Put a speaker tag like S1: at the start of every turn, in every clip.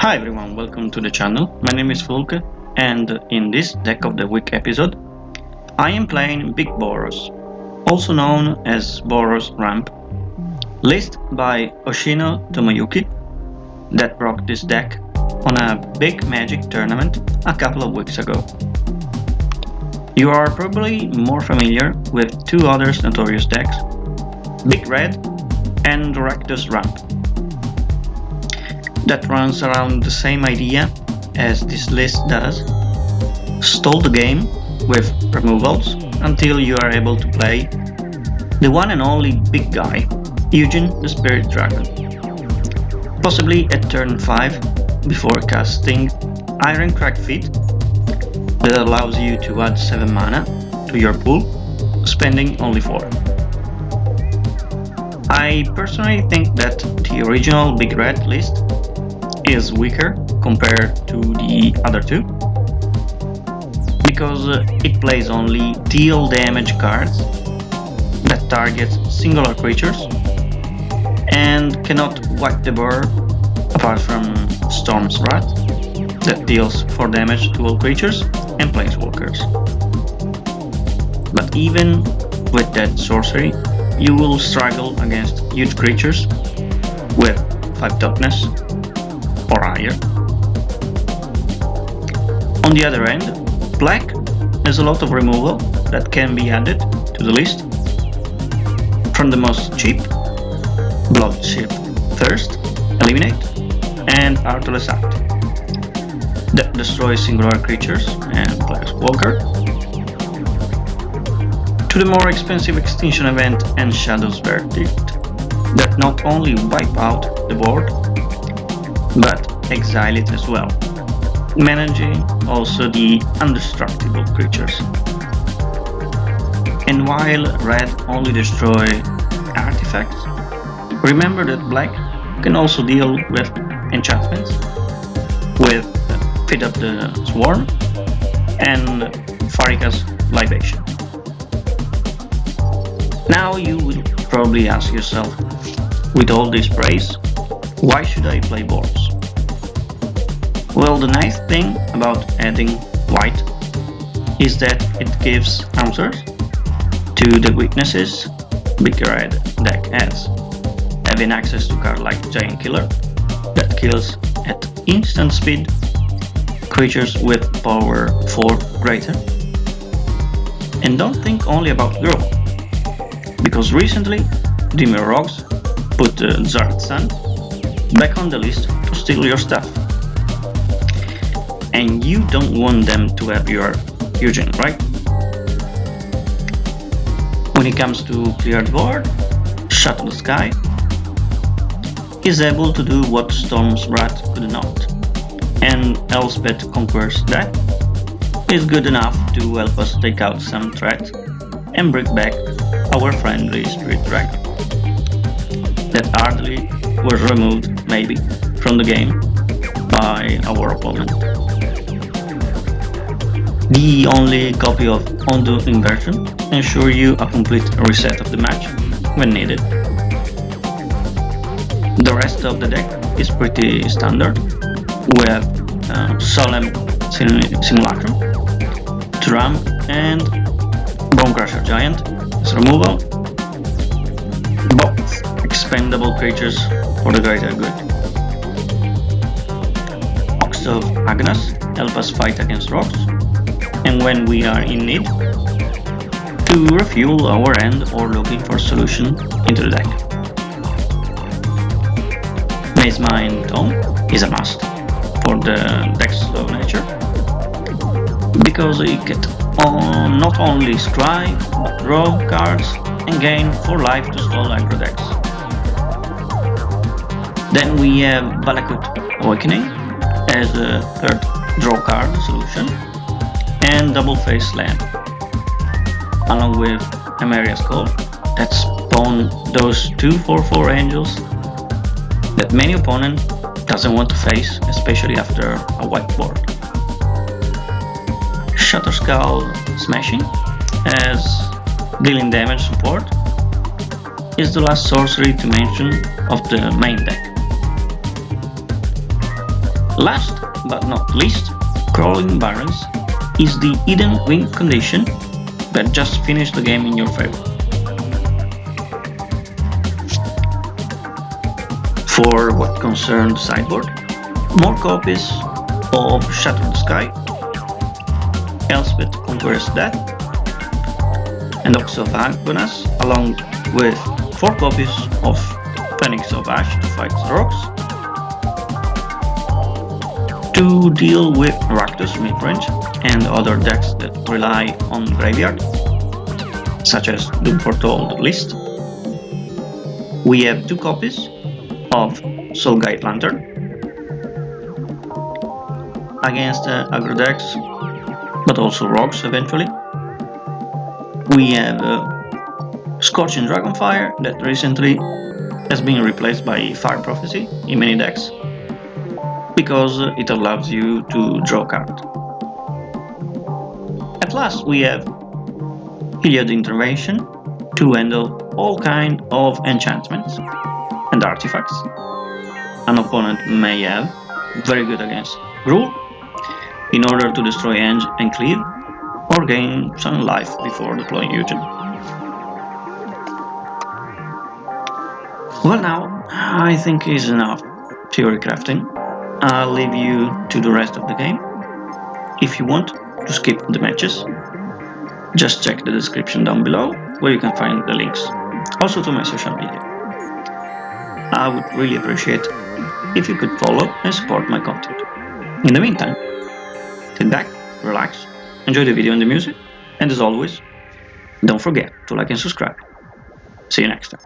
S1: Hi everyone, welcome to the channel. My name is HiFulk, and in this Deck of the Week episode, I am playing Big Boros, also known as Boros Ramp, list by Oshino Tomoyuki, that brought this deck on a big Magic tournament a couple of weeks ago. You are probably more familiar with two other notorious decks, Big Red and Rakdos Ramp, that runs around the same idea as this list does. Stall the game with removals until you are able to play the one and only big guy, Ugin the Spirit Dragon, possibly at turn 5 before casting Irencrag feat that allows you to add 7 mana to your pool, spending only 4. I personally think that the original Big Red list is weaker compared to the other two, because it plays only deal damage cards that target singular creatures and cannot wipe the board apart from Storm's Wrath that deals 4 damage to all creatures and planeswalkers. But even with that sorcery, you will struggle against huge creatures with 5 toughness or higher. On the other end, Black has a lot of removal that can be added to the list, from the most cheap, Bloodship Thirst, Eliminate, and Artless Act, that destroys singular creatures and planeswalker, to the more expensive Extinction Event and Shadow's Verdict, that not only wipe out the board, but exile it as well, managing also the indestructible creatures. And while Red only destroy artifacts, remember that Black can also deal with enchantments, with Feed Up the Swarm and Farika's Libation. Now you will probably ask yourself, with all this praise, why should I play Boros? Well, the nice thing about adding white is that it gives answers to the weaknesses Big Red deck has, having access to cards like Giant Killer that kills at instant speed creatures with power 4 greater. And don't think only about Grow, because recently Dimir Rogues put Zartsan back on the list to steal your stuff. And you don't want them to have your Ugin, right? When it comes to cleared board, Shatter the Sky is able to do what Storm's Wrath could not, and Elspeth Conquers Death is good enough to help us take out some threat and bring back our friendly Spirit Dragon that hardly was removed, maybe, from the game by our opponent. The only copy of Ondu Inversion ensure you a complete reset of the match when needed. The rest of the deck is pretty standard. We have Solemn Simulacrum, Drum, and Bonecrusher Giant as removal, both expendable creatures for the greater good. Ox of Agonas help us fight against rocks, and when we are in need, to refuel our end or looking for solution into the deck. Mazemind Tome is a must for the deck's slow nature, because it can not only scry, but draw cards and gain 4 life to stall aggro decks. Then we have Valakut Awakening as a 3rd draw card solution, and Double Face Land, along with Emeria's Call that spawn those 2 4/4 angels that many opponent doesn't want to face, especially after a whiteboard. Shatterskull Smashing as dealing damage support is the last sorcery to mention of the main deck. Last but not least, Crawling Barrens is the hidden win condition that just finished the game in your favor. For what concerns Sideboard, more copies of Shatter the Sky, Elspeth Conquers Death, and Ox of Agonas, along with 4 copies of Phoenix of Ash to fight the rocks, to deal with Rakdos midrange and other decks that rely on graveyard, such as the Foretold List. We have 2 copies of Soulguide Lantern against aggro decks, but also rocks eventually. We have Scorching Dragonfire that recently has been replaced by Fire Prophecy in many decks because it allows you to draw a card. At last we have Heliod Intervention to handle all kind of enchantments and artifacts an opponent may have, very good against Gruul, in order to destroy Eng and Cleave, or gain some life before deploying Ugin. Well, now I think is enough theory crafting. I'll leave you to the rest of the game. If you want to skip the matches, just check the description down below where you can find the links, also to my social media. I would really appreciate if you could follow and support my content. In the meantime, sit back, relax, enjoy the video and the music, and as always, don't forget to like and subscribe. See you next time.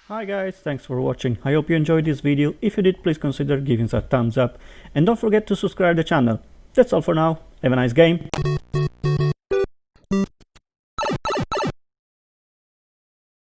S2: Hi guys, thanks for watching. I hope you enjoyed this video. If you did, please consider giving us a thumbs up and don't forget to subscribe to the channel. That's all for now. Have a nice game.